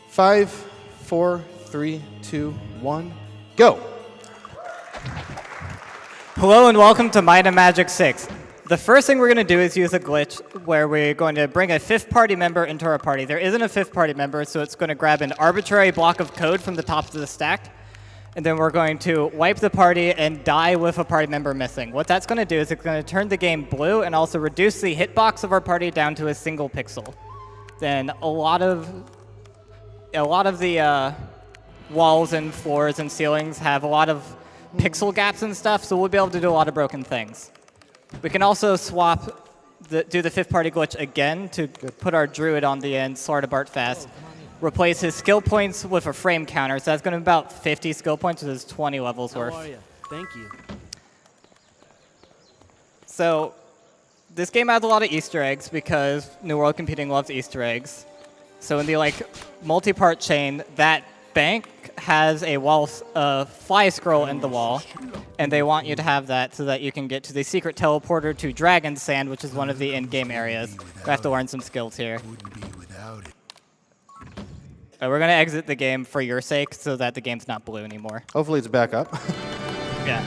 5, 4, 3, 2, 1, go. Hello and welcome to Might and Magic 6. The first thing we're going to do is use a glitch where we're going to bring a fifth party member into our party. There isn't a fifth party member, so it's going to grab an arbitrary block of code from the top of the stack, and then we're going to wipe the party and die with a party member missing. What that's going to do is it's going to turn the game blue and also reduce the hitbox of our party down to a single pixel. Then a lot of the walls and floors and ceilings have a lot of pixel gaps and stuff, so we'll be able to do a lot of broken things. We can also do the fifth party glitch again to put our druid on the end, Slardabart fast. Replace his skill points with a frame counter, so that's going to be about 50 skill points, which is 20 levels worth. How are you? Thank you. So this game has a lot of Easter eggs because New World Computing loves Easter eggs. So in the multi-part chain, that bank has a fly scroll in the wall, and they want you to have that so that you can get to the secret teleporter to Dragon's Sand, which is one of the in-game areas. We have to learn some skills here. We're going to exit the game for your sake so that the game's not blue anymore. Hopefully it's back up. Yeah.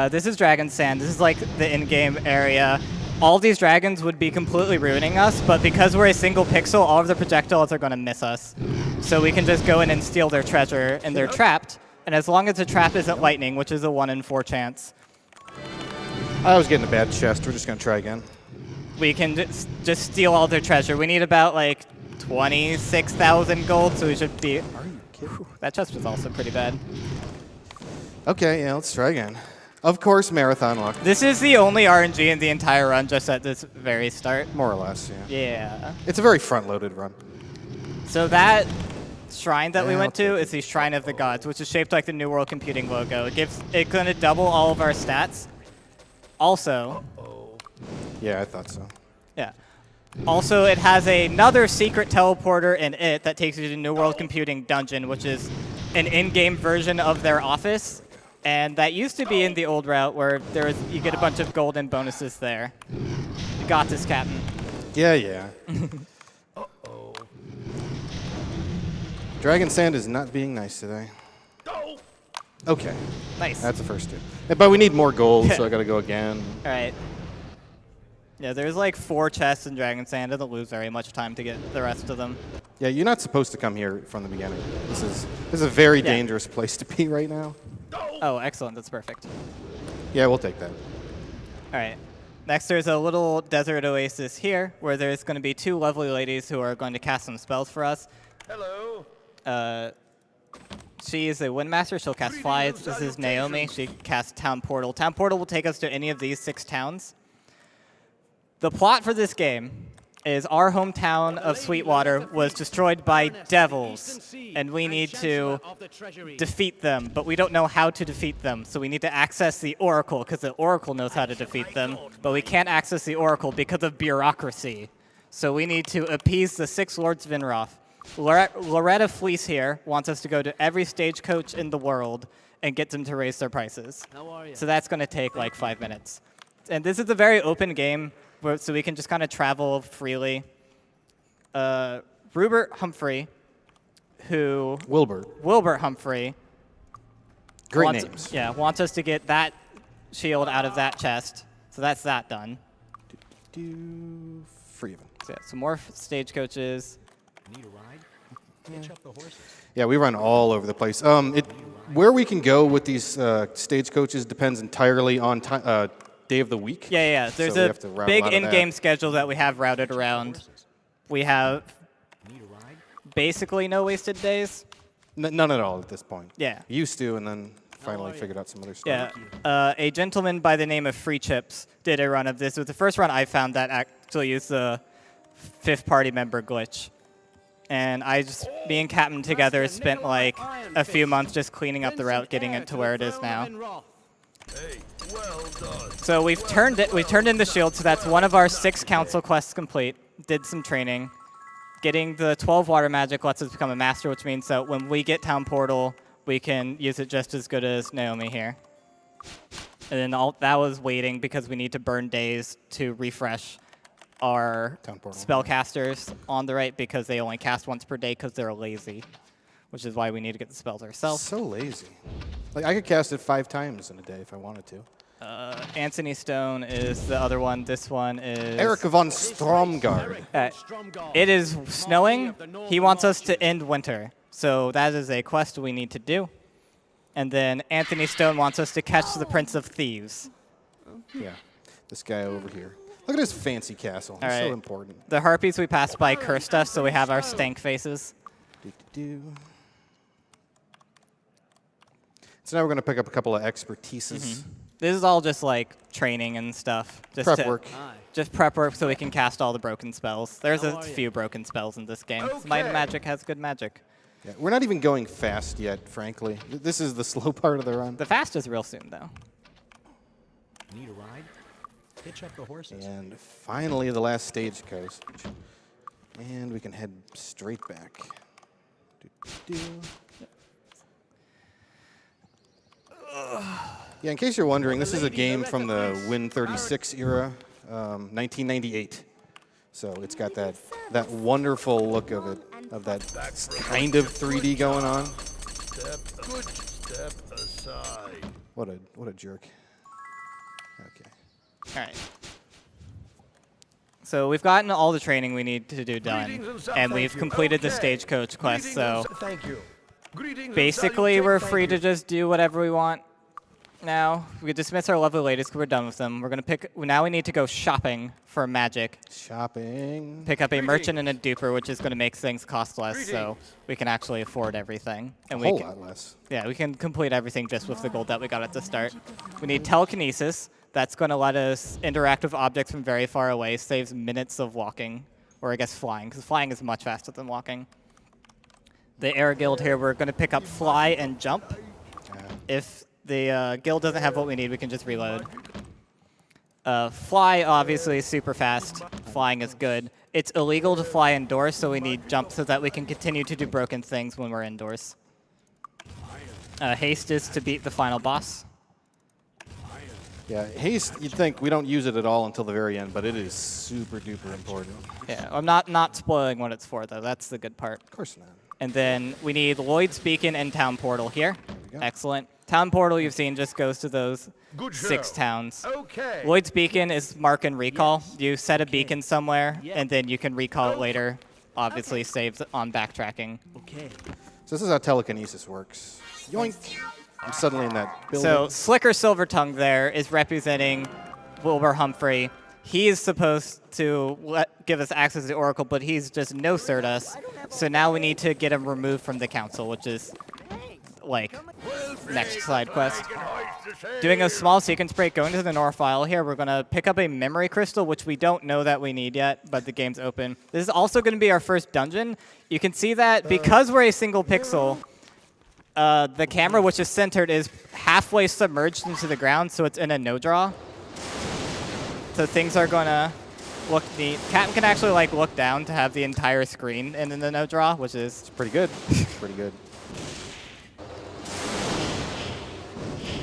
This is Dragon's Sand. This is like the in-game area. All these dragons would be completely ruining us, but because we're a single pixel, all of the projectiles are going to miss us. So we can just go in and steal their treasure, and they're trapped. And as long as the trap isn't lightning, which is a 1 in 4 chance. I was getting a bad chest. We're just going to try again. We can just steal all their treasure. We need about 26,000 gold, so we should be... That chest was also pretty bad. Okay, yeah, let's try again. Of course, marathon luck. This is the only RNG in the entire run just at this very start. More or less, yeah. Yeah. It's a very front-loaded run. So that shrine that we went to is the Shrine of the Gods, which is shaped like the New World Computing logo. It's going to double all of our stats. Also... Yeah, I thought so. Yeah. Also, it has another secret teleporter in it that takes you to New World Computing Dungeon, which is an in-game version of their office. And that used to be in the old route where you get a bunch of golden bonuses there. You got this, Captain. Yeah. Dragon Sand is not being nice today. Okay. Nice. That's the first two. But we need more gold, so I got to go again. All right. Yeah, there's 4 chests in Dragon Sand. Doesn't lose very much time to get the rest of them. Yeah, you're not supposed to come here from the beginning. This is a very dangerous place to be right now. Oh, excellent. That's perfect. Yeah, we'll take that. All right. Next, there's a little desert oasis here where there's going to be 2 lovely ladies who are going to cast some spells for us. Hello. She is a Windmaster. She'll cast Flies. This is Naomi. She casts Town Portal. Town Portal will take us to any of these 6 towns. The plot for this game is our hometown of Sweetwater was destroyed by devils, and we need to defeat them, but we don't know how to defeat them, so we need to access the Oracle, because the Oracle knows how to defeat them, but we can't access the Oracle because of bureaucracy. So we need to appease the 6 Lords Vinroth. Loretta Fleece here wants us to go to every stagecoach in the world and get them to raise their prices. How are you? So that's going to take 5 minutes. And this is a very open game, so we can just kind of travel freely. Wilbert Humphrey, Wilbert Humphrey. Great names. Yeah, wants us to get that shield out of that chest. So that's that done. Free of them. So yeah, some more stagecoaches. Need a ride? Hitch up the horses. Yeah, we run all over the place. Where we can go with these stagecoaches depends entirely on day of the week. Yeah. There's So we a have to route big a lot of in-game that. schedule that we have routed around. We have basically no wasted days. None at all at this point. Yeah. Used to, and then finally figured out some other stuff. Yeah. A gentleman by the name of Free Chips did a run of this. It was the first run I found that actually used the 5th party member glitch. And me and Captain together spent a few months just cleaning up the route, getting it to where it is now. Hey, well done. So we turned in the shield, so that's one of our 6 council quests complete. Did some training. Getting the 12 water magic lets us become a master, which means that when we get Town Portal, we can use it just as good as Naomi here. And then that was waiting because we need to burn days to refresh our Town portal. spellcasters on the right because they only cast once per day because they're lazy, which is why we need to get the spells ourselves. So lazy. Like I could cast it 5 times in a day if I wanted to. Anthony Stone is the other one. This one is Eric von Stromgard. It is snowing. He wants us to end winter. So that is a quest we need to do. And then Anthony Stone wants us to catch the Prince of Thieves. Yeah, this guy over here. Look at his fancy castle. It's so important. The harpies we passed by cursed us, so we have our stank faces. So now we're going to pick up a couple of expertises. This is all just like training and stuff. Just Prep work. Just prep work so we can cast all the broken spells. There's a few broken spells in this game. Might Magic has good magic. Yeah, we're not even going fast yet, frankly. This is the slow part of the run. The fast is real soon, though. Need a ride? Hitch up the horses. And finally, the last stagecoach. And we can head straight back. Yeah, in case you're wondering, this is a game from the Win36 era, 1998. So it's got that wonderful look of it, of that kind of 3D going on. Step aside. What a jerk. Okay. All right. So we've gotten all the training we need to do done, and we've completed the stagecoach quest. So Thank you. basically, we're free to just do whatever we want. Now we dismiss our lovely ladies because we're done with them. We're gonna pick. Now we need to go shopping for magic. Shopping. Pick up a merchant and a duper, which is going to make things cost less, so we can actually afford everything. And A we whole can, lot less. Yeah, we can complete everything just with the gold that we got at the start. We need telekinesis. That's going to let us interact with objects from very far away. Saves minutes of walking, or I guess flying, because flying is much faster than walking. The Air Guild here, we're going to pick up fly and jump. If the guild doesn't have what we need, we can just reload. Fly, obviously, is super fast. Flying is good. It's illegal to fly indoors, so we need jump so that we can continue to do broken things when we're indoors. Haste is to beat the final boss. Yeah, haste, you'd think we don't use it at all until the very end, but it is super duper important. Yeah, I'm not spoiling what it's for, though. That's the good part. Of course not. And then we need Lloyd's Beacon and Town Portal here. go. Excellent. Town Portal, you've seen, just goes to those Good 6 show. towns. Okay. Lloyd's Beacon is mark and recall. You set a beacon somewhere, and then you can recall it later. Obviously, saves on backtracking. Okay. So this is how telekinesis works. Yoink! I'm suddenly in that building. So Slicker Silvertongue there is representing Wilbur Humphrey. He is supposed to give us access to the Oracle, but he's just no-sirred us. So now we need to get him removed from the council, which is like next side quest. Doing a small sequence break, going to the North file here, we're going to pick up a memory crystal, which we don't know that we need yet, but the game's open. This is also going to be our first dungeon. You can see that because we're a single pixel, the camera, which is centered, is halfway submerged into the ground, so it's in a no-draw. So things are going to look neat. Captain can actually like look down to have the entire screen in the no-draw, which is It's pretty good. Pretty good.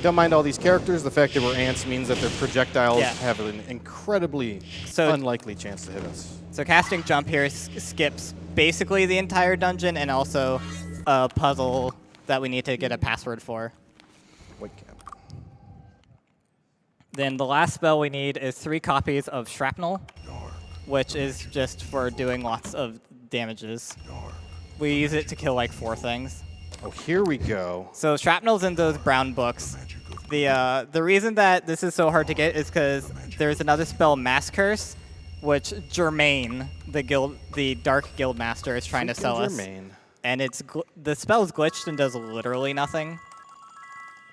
Don't mind all these characters. The fact that we're ants means that their projectiles have an incredibly unlikely chance to hit us. So casting jump here skips basically the entire dungeon and also a puzzle that we need to get a password for. White cap. Then the last spell we need is 3 copies of Shrapnel, which is just for doing lots of damages. We use it to kill like 4 things. Oh, here we go. So Shrapnel's in those brown books. The reason that this is so hard to get is because there's another spell, Mass Curse, which Germain, the Dark Guild Master, is trying to sell us. Germain. And the spell's glitched and does literally nothing.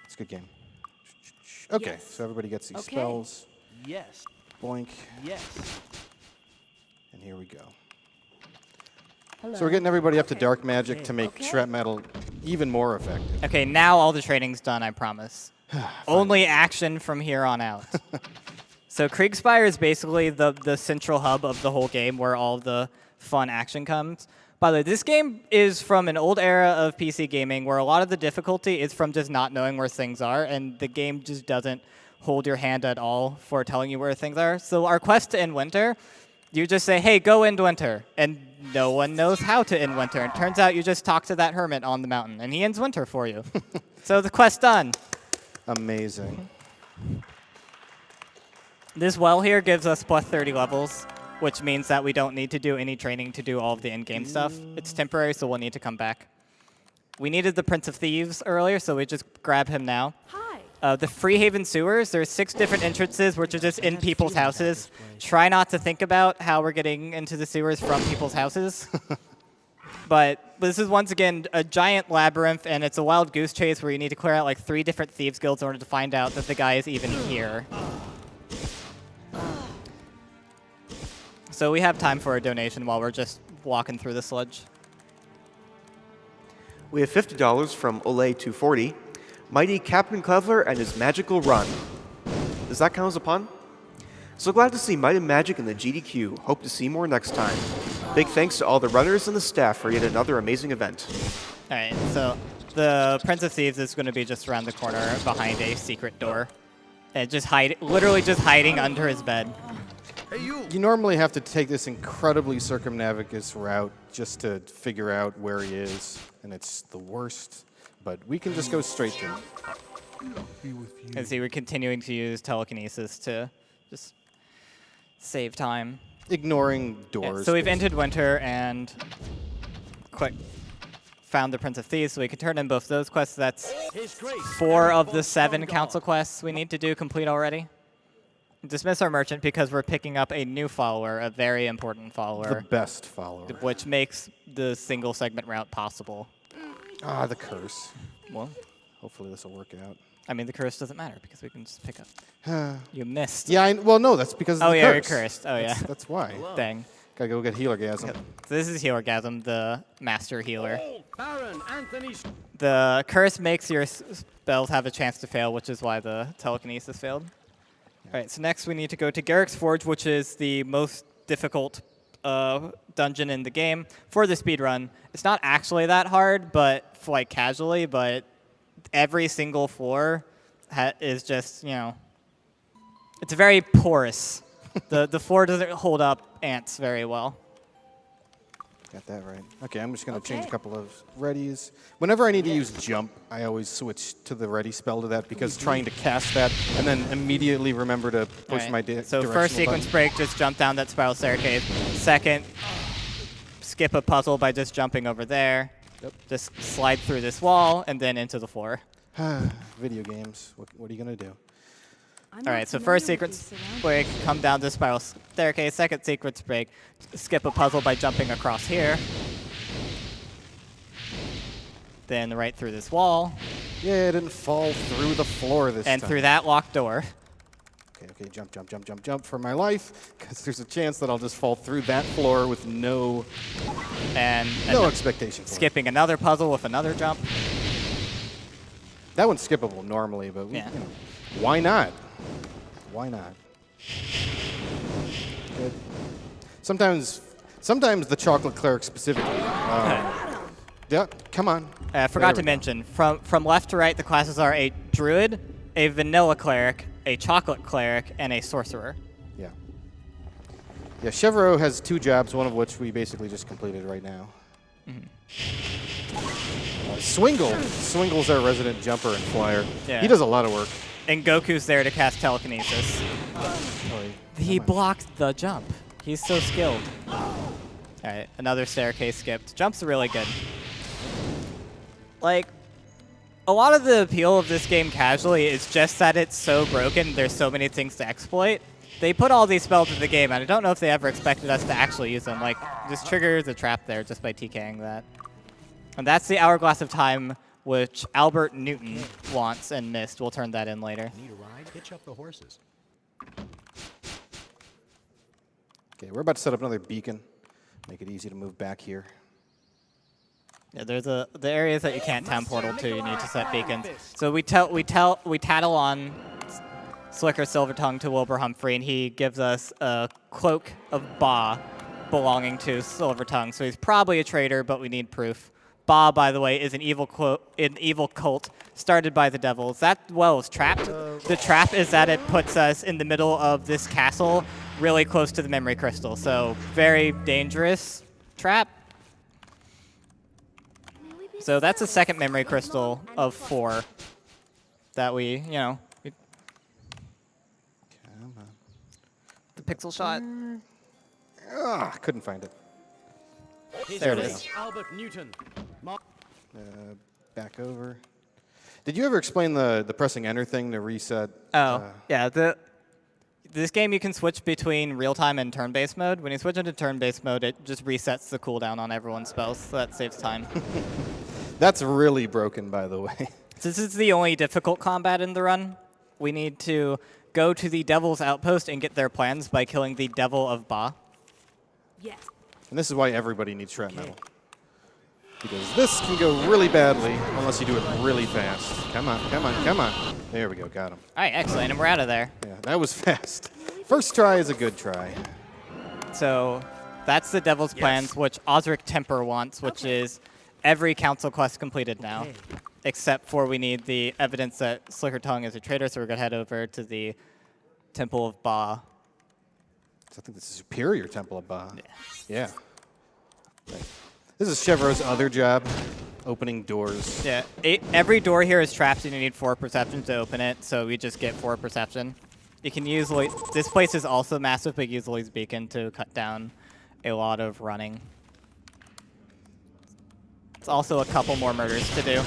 It's a good game. Okay, so everybody gets these spells. Yes. Boink. Yes. And here we go. So we're getting everybody up to dark magic to make shrapnel even more effective. Okay, now all the training's done, I promise. Only action from here on out. So Kriegspire is basically the central hub of the whole game where all the fun action comes. By the way, this game is from an old era of PC gaming where a lot of the difficulty is from just not knowing where things are, and the game just doesn't hold your hand at all for telling you where things are. So our quest to end winter you just say, hey, go end winter. And no one knows how to end winter. And it turns out you just talk to that hermit on the mountain, and he ends winter for you. So the quest's done. Amazing. This well here gives us plus 30 levels, which means that we don't need to do any training to do all of the in-game stuff. It's temporary, so we'll need to come back. We needed the Prince of Thieves earlier, so we just grab him now. The Freehaven sewers, there's 6 different entrances, which are just in people's houses. Try not to think about how we're getting into the sewers from people's houses. But this is, once again, a giant labyrinth, and it's a wild goose chase where you need to clear out like 3 different thieves guilds in order to find out that the guy is even here. So we have time for a donation while we're just walking through the sludge. We have $50 from Olay240. Mighty Captain Clever and his magical run. Does that count as a pun? So glad to see Might and Magic in the GDQ. Hope to see more next time. Big thanks to all the runners and the staff for yet another amazing event. All right, so the Prince of Thieves is going to be just around the corner behind a secret door. And just literally just hiding under his bed. Hey, you! You normally have to take this incredibly circumnavigous route just to figure out where he is, and it's the worst. But we can just go straight to him. And see, we're continuing to use telekinesis to just save time. Ignoring Yeah, doors. so we've entered winter and found the Prince of Thieves, so we can turn in both those quests. That's 4 of the 7 council quests we need to do complete already. Dismiss our merchant because we're picking up a new follower, a very important follower. The best follower. Which makes the single segment route possible. Ah, the curse. Well, Hopefully this will work out. I mean, the curse doesn't matter because we can just pick up. You missed. Yeah, well, no, that's because of Oh, the yeah, curse. you're cursed. Oh, yeah. That's why. Dang. Gotta go get Healergasm. So this is Healergasm, the master healer. Baron Anthony. The curse makes your spells have a chance to fail, which is why the telekinesis failed. All right, so next we need to go to Garrick's Forge, which is the most difficult dungeon in the game for the speedrun. It's not actually that hard, but like casually, but every single floor is just, you know, it's very porous. The floor doesn't hold up ants very well. Got that right. Okay, I'm just going to change a couple of readies. Whenever I need to use jump, I always switch to the ready spell to that because trying to cast that and then immediately remember to push my So directional first sequence button. break, just jump down that spiral staircase. Second, skip a puzzle by just jumping over there. Yep. Just slide through this wall and then into the floor. Video games. What are you going to do? All right, so first sequence break, come down the spiral staircase. Second sequence break, skip a puzzle by jumping across here. Then right through this wall. Yeah, I didn't fall through the floor this time. And through that locked door. Okay, jump for my life, because there's a chance that I'll just fall through that floor with no No expectation for it. skipping another puzzle with another jump. That one's skippable normally, but Yeah. you know, why not? Why not? Good. Sometimes the chocolate cleric specifically. Yeah, come on. I forgot There to we go. mention, from left to right, the classes are a druid, a vanilla cleric, a chocolate cleric, and a sorcerer. Yeah. Yeah, Chevreau has 2 jobs, one of which we basically just completed right now. Swingle's our resident jumper and flyer. Yeah. He does a lot of work. And Goku's there to cast telekinesis. He blocked the jump. He's so skilled. All right, another staircase skipped. Jump's really good. Like, a lot of the appeal of this game casually is just that it's so broken, there's so many things to exploit. They put all these spells in the game, and I don't know if they ever expected us to actually use them. Like, just trigger the trap there just by TKing that. And that's the Hourglass of Time, which Albert Newton wants and missed. We'll turn that in later. Need a ride? Hitch up the horses. Okay, we're about to set up another beacon. Make it easy to move back here. Yeah, there's the areas that you can't town portal to. You need to set beacons. So we tattle on Slicker Silvertongue to Wilbur Humphrey, and he gives us a cloak of Ba belonging to Silvertongue. So he's probably a traitor, but we need proof. Ba, by the way, is an evil cult started by the devils. That well is trapped. The trap is that it puts us in the middle of this castle really close to the memory crystal. So very dangerous trap. So that's the second memory crystal of 4 that we, Come on. the pixel shot. Ah, couldn't find it. There it is. Albert Newton. Back over. Did you ever explain the pressing enter thing to reset? Oh, yeah. This game, you can switch between real-time and turn-based mode. When you switch into turn-based mode, it just resets the cooldown on everyone's spells, so that saves time. That's really broken, by the way. Since it's the only difficult combat in the run, we need to go to the Devil's Outpost and get their plans by killing the Devil of Ba. Yes. And this is why everybody needs shrapnel. Because this can go really badly unless you do it really fast. Come on, come on, come on. There we go, got him. All right, excellent, and we're out of there. Yeah, that was fast. First try is a good try. So that's the Devil's Plans, which Osric Temper wants, which is every council quest completed now, except for we need the evidence that Slicker Tongue is a traitor, so we're going to head over to the Temple of Ba. I think this is Superior Temple of Ba. Yeah. Right. This is Chevro's other job, opening doors. Yeah, every door here is trapped, and you need 4 perception to open it, so we just get 4 perception. You can use this place is also massive, but use Lloyd's Beacon to cut down a lot of running. It's also a couple more murders to do.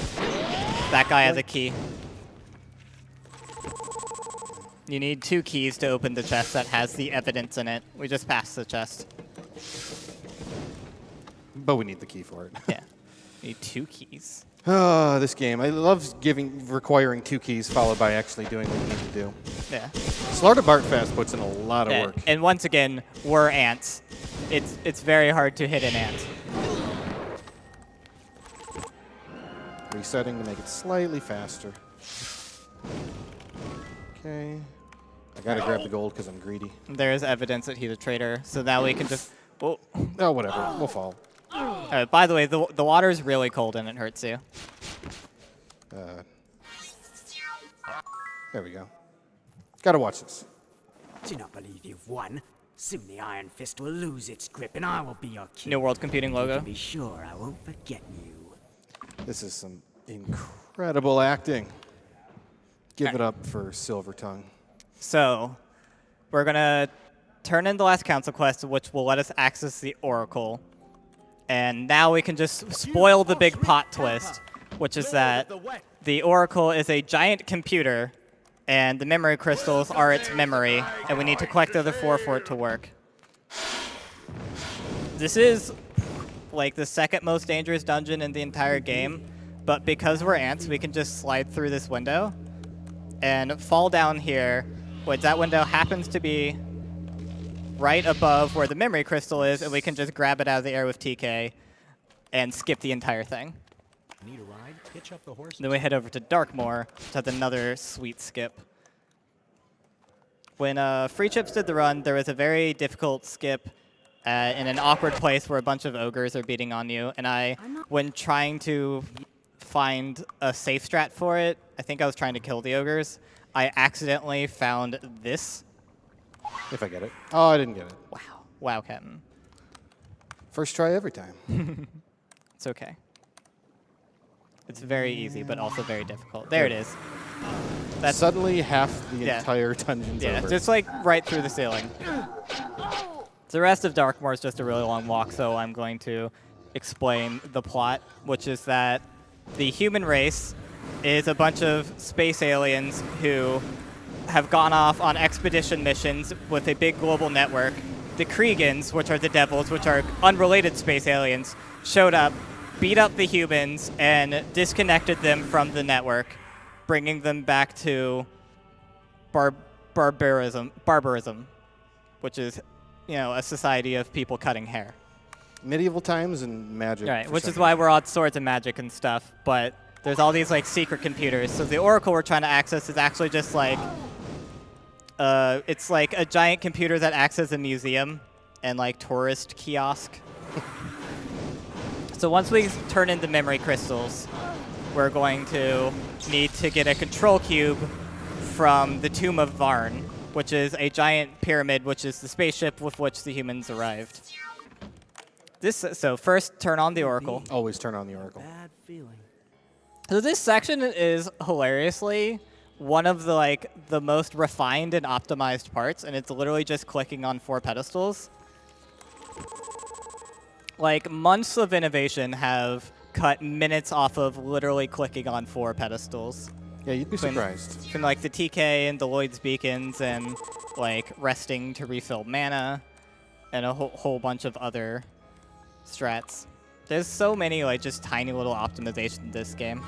That guy has a key. You need 2 keys to open the chest that has the evidence in it. We just passed the chest. But we need the key for it. Yeah, you need 2 keys. Oh, this game. I love requiring 2 keys followed by actually doing what you need to do. Yeah. Slarta Bartfast puts in a lot of work. And once again, we're ants. It's very hard to hit an ant. Resetting to make it slightly faster. Okay. I gotta grab the gold because I'm greedy. There is evidence that he's a traitor, so now we can just... Oh, whatever. We'll fall. by the way, the water is really cold and it hurts you. There we go. Gotta watch this. Do not believe you've won. Soon the Iron Fist will lose its grip and I will be your king. New World Computing logo. Be sure I won't forget you. This is some incredible acting. Give it up for Silver Tongue. So, we're going to turn in the last council quest, which will let us access the Oracle. And now we can just spoil the big plot twist, which is that the Oracle is a giant computer, and the memory crystals are its memory, and we need to collect the other 4 for it to work. This is like the second most dangerous dungeon in the entire game, but because we're ants, we can just slide through this window and fall down here, which that window happens to be right above where the memory crystal is, and we can just grab it out of the air with TK and skip the entire thing. Need a ride? Hitch up the horse. Then we head over to Darkmoor, which has another sweet skip. When Free Chips did the run, there was a very difficult skip in an awkward place where a bunch of ogres are beating on you, and when trying to find a safe strat for it, I think I was trying to kill the ogres, I accidentally found this. If I get it. Oh, I didn't get it. Wow. Wow, Captain. First try every time. It's okay. It's very easy, but also very difficult. There it is. That's Suddenly half the entire dungeon's over. just like right through the ceiling. The rest of Darkmoor is just a really long walk, so I'm going to explain the plot, which is that the human race is a bunch of space aliens who have gone off on expedition missions with a big global network. The Kriegans, which are the devils, which are unrelated space aliens, showed up, beat up the humans, and disconnected them from the network, bringing them back to barbarism, which is, a society of people cutting hair. Medieval times and magic. Right, which is why we're on swords and magic and stuff, but there's all these secret computers. So the Oracle we're trying to access is actually just it's like a giant computer that acts as a museum and tourist kiosk. So once we turn in the memory crystals, we're going to need to get a control cube from the Tomb of Varn, which is a giant pyramid, which is the spaceship with which the humans arrived. So first, turn on the Oracle. Always turn on the Oracle. Bad feeling. So this section is hilariously one of the most refined and optimized parts, and it's literally just clicking on 4 pedestals. Like, months of innovation have cut minutes off of literally clicking on 4 pedestals. Yeah, you'd be surprised. Between like the TK and the Lloyd's beacons and like resting to refill mana and a whole bunch of other strats. There's so many like just tiny little optimizations in this game.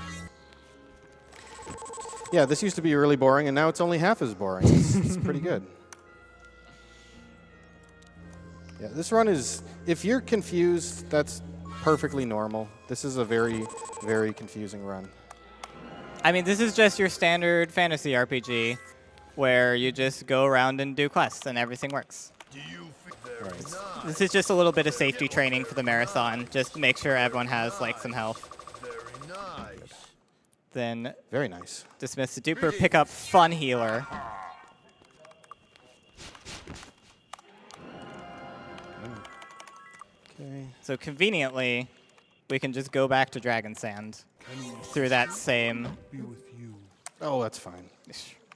Yeah, this used to be really boring, and now it's only half as boring. It's pretty good. Yeah, this run is, if you're confused, that's perfectly normal. This is a very, very confusing run. I mean, this is just your standard fantasy RPG where you just go around and do quests and everything works. This is just a little bit of safety training for the marathon. Just make sure everyone has like some health. Then Very nice. dismiss the duper, pick up Fun Healer. Okay. So conveniently, we can just go back to Dragon Sand through that same, Oh, that's fine.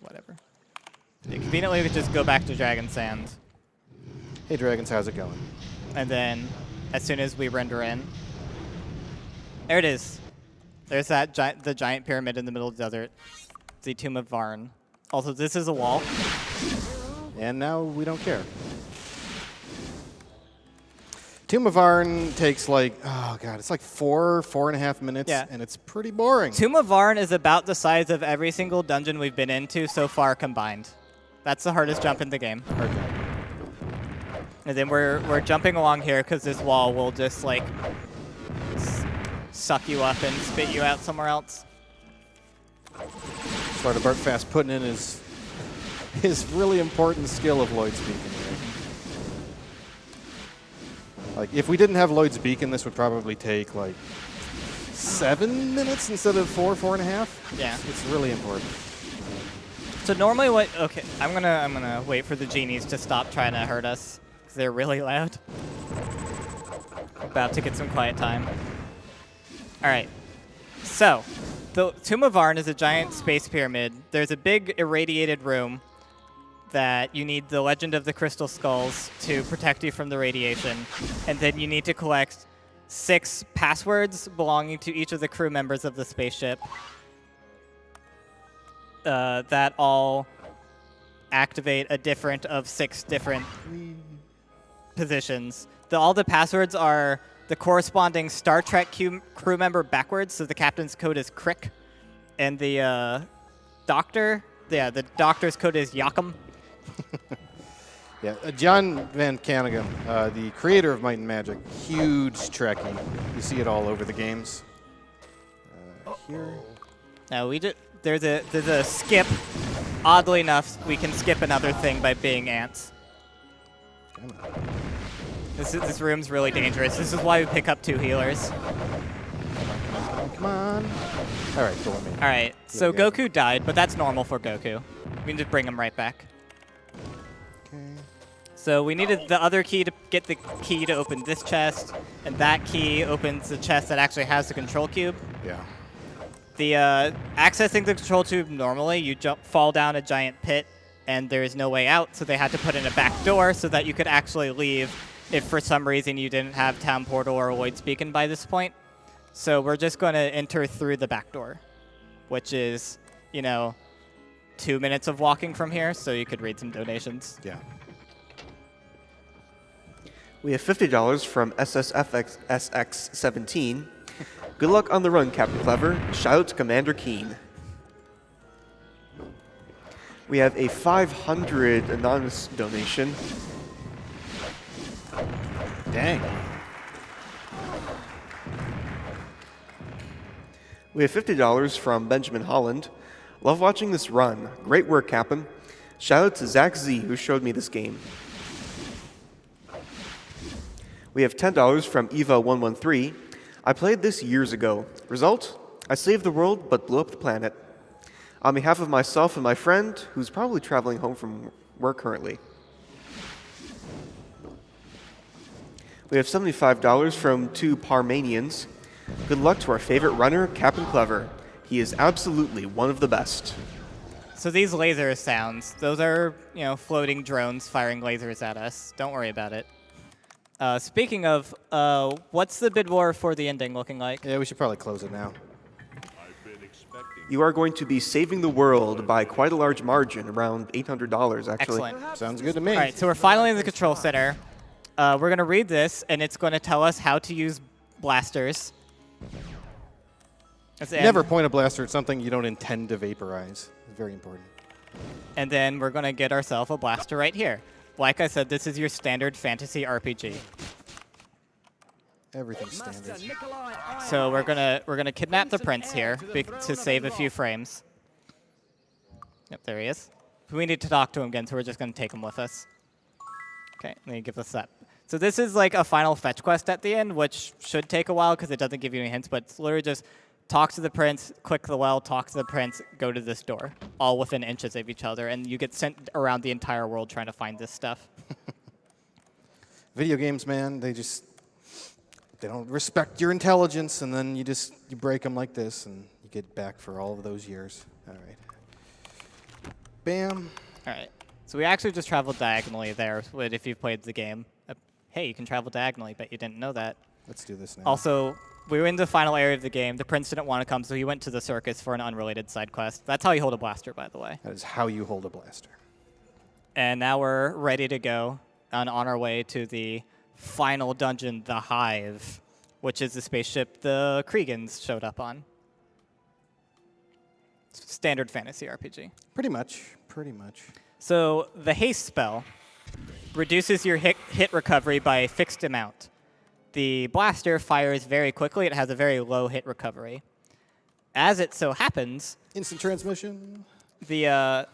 whatever. Yeah, conveniently, we can just go back to Dragon Sand. Hey, Dragons, how's it going? And then, as soon as we render in, there it is. There's that the giant pyramid in the middle of the desert. The Tomb of Varn. Also, this is a wall. And now we don't care. Tomb of Varn takes like, oh god, it's like 4.5 minutes, Yeah. and it's pretty boring. Tomb of Varn is about the size of every single dungeon we've been into so far combined. That's the hardest jump in the game. Okay. And then we're jumping along here because this wall will just like suck you up and spit you out somewhere else. Sparta Bart Fast putting in his really important skill of Lloyd's Beacon here. Like, if we didn't have Lloyd's Beacon, this would probably take like 7 minutes instead of 4.5. Yeah. It's really important. So normally okay, I'm gonna wait for the genies to stop trying to hurt us because they're really loud. About to get some quiet time. All right. So, the Tomb of Varn is a giant space pyramid. There's a big irradiated room that you need the Legend of the Crystal Skulls to protect you from the radiation. And then you need to collect 6 passwords belonging to each of the crew members of the spaceship that all activate a different of 6 different positions. All the passwords are the corresponding Star Trek crew member backwards, so the captain's code is Crick. And the the doctor's code is Yakum. Yeah, John Van Caneghem, the creator of Might and Magic, huge Trekkie. You see it all over the games. Here. Now there's a skip. Oddly enough, we can skip another thing by being ants. Come on. This room's really dangerous. This is why we pick up 2 healers. Come on. All right, go on me. All right, so Yeah. Goku died, but that's normal for Goku. We can just bring him right back. Okay. So we needed the other key to get the key to open this chest, and that key opens the chest that actually has the control cube. Yeah. The accessing the control tube normally, you fall down a giant pit, and there is no way out, so they had to put in a back door so that you could actually leave if for some reason you didn't have Town Portal or Lloyd's Beacon by this point. So we're just going to enter through the back door, which is, 2 minutes of walking from here, so you could read some donations. Yeah. We have $50 from SSFX17. Good luck on the run, Captain Clever. Shout out to Commander Keen. We have a 500 anonymous donation. Dang. We have $50 from Benjamin Holland. Love watching this run. Great work, Captain. Shout out to Zach Z, who showed me this game. We have $10 from Eva113. I played this years ago. Result? I saved the world, but blew up the planet. On behalf of myself and my friend, who's probably traveling home from work currently. We have $75 from 2 Parmanians. Good luck to our favorite runner, Captain Clever. He is absolutely one of the best. So these laser sounds, those are, floating drones firing lasers at us. Don't worry about it. Speaking of, what's the bid war for the ending looking like? Yeah, we should probably close it now. You are going to be saving the world by quite a large margin, around $800 actually. Excellent. Sounds good to me. All right, so we're finally in the control center. We're going to read this, and it's going to tell us how to use blasters. Never point a blaster at something you don't intend to vaporize. It's very important. And then we're going to get ourselves a blaster right here. Like I said, this is your standard fantasy RPG. Everything's standard. So we're gonna kidnap the prince here to save a few frames. Yep, there he is. We need to talk to him again, so we're just gonna take him with us. Okay, let me give this up. So this is like a final fetch quest at the end, which should take a while because it doesn't give you any hints, but it's literally just talk to the prince, click the well, talk to the prince, go to this door, all within inches of each other, and you get sent around the entire world trying to find this stuff. Video games, man, they don't respect your intelligence, and then you break them like this, and you get back for all of those years. All right. Bam. All right. So we actually just traveled diagonally there, if you've played the game. Hey, you can travel diagonally, but you didn't know that. Let's do this now. Also, we were in the final area of the game. The prince didn't want to come, so he went to the circus for an unrelated side quest. That's how you hold a blaster, by the way. That is how you hold a blaster. And now we're ready to go on our way to the final dungeon, the Hive, which is the spaceship the Kriegans showed up on. Standard fantasy RPG. Pretty much. Pretty much. So the haste spell reduces your hit recovery by a fixed amount. The blaster fires very quickly. It has a very low hit recovery. As it so happens, Instant transmission. the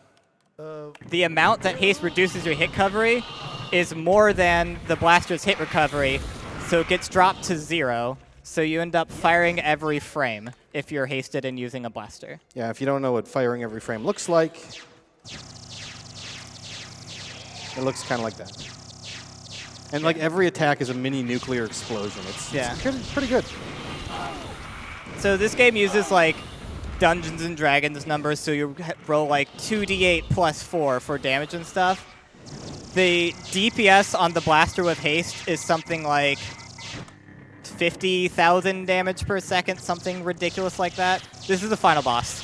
amount that haste reduces your hit recovery is more than the blaster's hit recovery, so it gets dropped to 0. So you end up firing every frame if you're hasted and using a blaster. Yeah, if you don't know what firing every frame looks like, it looks kind of like that. And like every attack is a mini nuclear explosion. It's pretty good. So this game uses like Dungeons and Dragons numbers, so you roll like 2d8 plus 4 for damage and stuff. The DPS on the blaster with haste is something like 50,000 damage per second, something ridiculous like that. This is the final boss.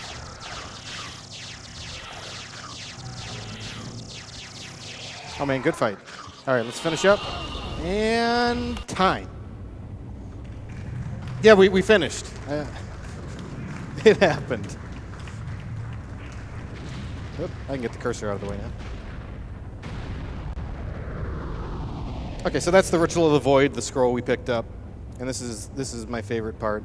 Oh man, good fight. All right, let's finish up. And time. Yeah, we finished. It happened. Oop, I can get the cursor out of the way now. Okay, so that's the Ritual of the Void, the scroll we picked up. And this is my favorite part.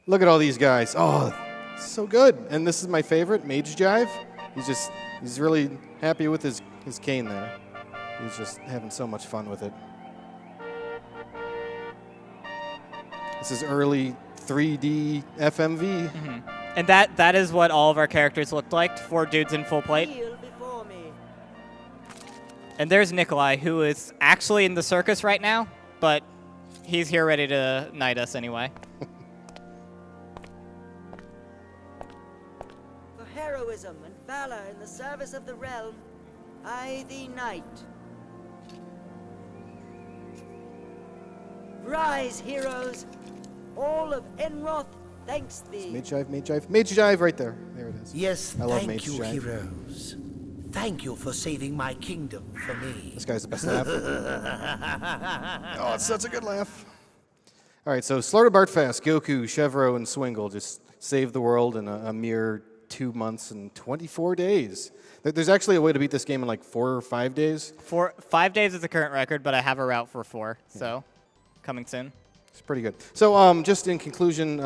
Look at all these guys. Oh, so good. And this is my favorite, Mage Jive. He's really happy with his cane there. He's just having so much fun with it. This is early 3D FMV. Mm-hmm. And that is what all of our characters looked like, 4 dudes in full plate. And there's Nikolai, who is actually in the circus right now, but he's here ready to knight us anyway. For heroism and valor in the service of the realm, I thee knight. Rise, heroes! All of Enroth thanks thee. Mage Jive, Mage Jive, Mage Jive right there. There it is. Yes, I love thank Mage you, Jive. heroes. Thank you for saving my kingdom for me. This guy's the best laugh. Oh, it's such a good laugh. All right, so Slaughter Bartfast, Goku, Chevro, and Swingle just saved the world in a mere 2 months and 24 days. There's actually a way to beat this game in like 4 or 5 days. 5 days is the current record, but I have a route for 4, so coming soon. It's pretty good. So just in conclusion,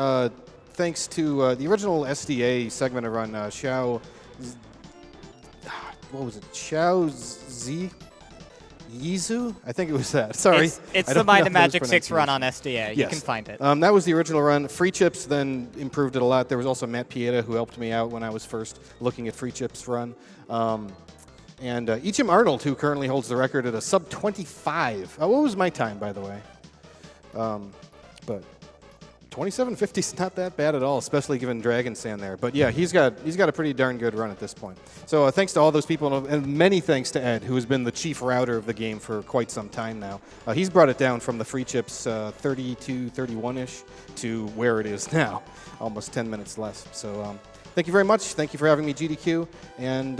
thanks to the original SDA segment run, Xiao, what was it? Xiao Z? Yizu? I think it was that. Sorry. It's I the don't Might know and those Magic 6 run on pronunciations. SDA. Yes. You can find it. That was the original run. Free Chips then improved it a lot. There was also Matt Pieta who helped me out when I was first looking at Free Chips run. And Eacham Arnold, who currently holds the record at a sub 25. What was my time, by the way? But 2750 is not that bad at all, especially given Dragon Sand there. But yeah, he's got a pretty darn good run at this point. So thanks to all those people, and many thanks to Ed, who has been the chief router of the game for quite some time now. He's brought it down from the free chips 32, 31-ish to where it is now, almost 10 minutes less. So thank you very much. Thank you for having me, GDQ. And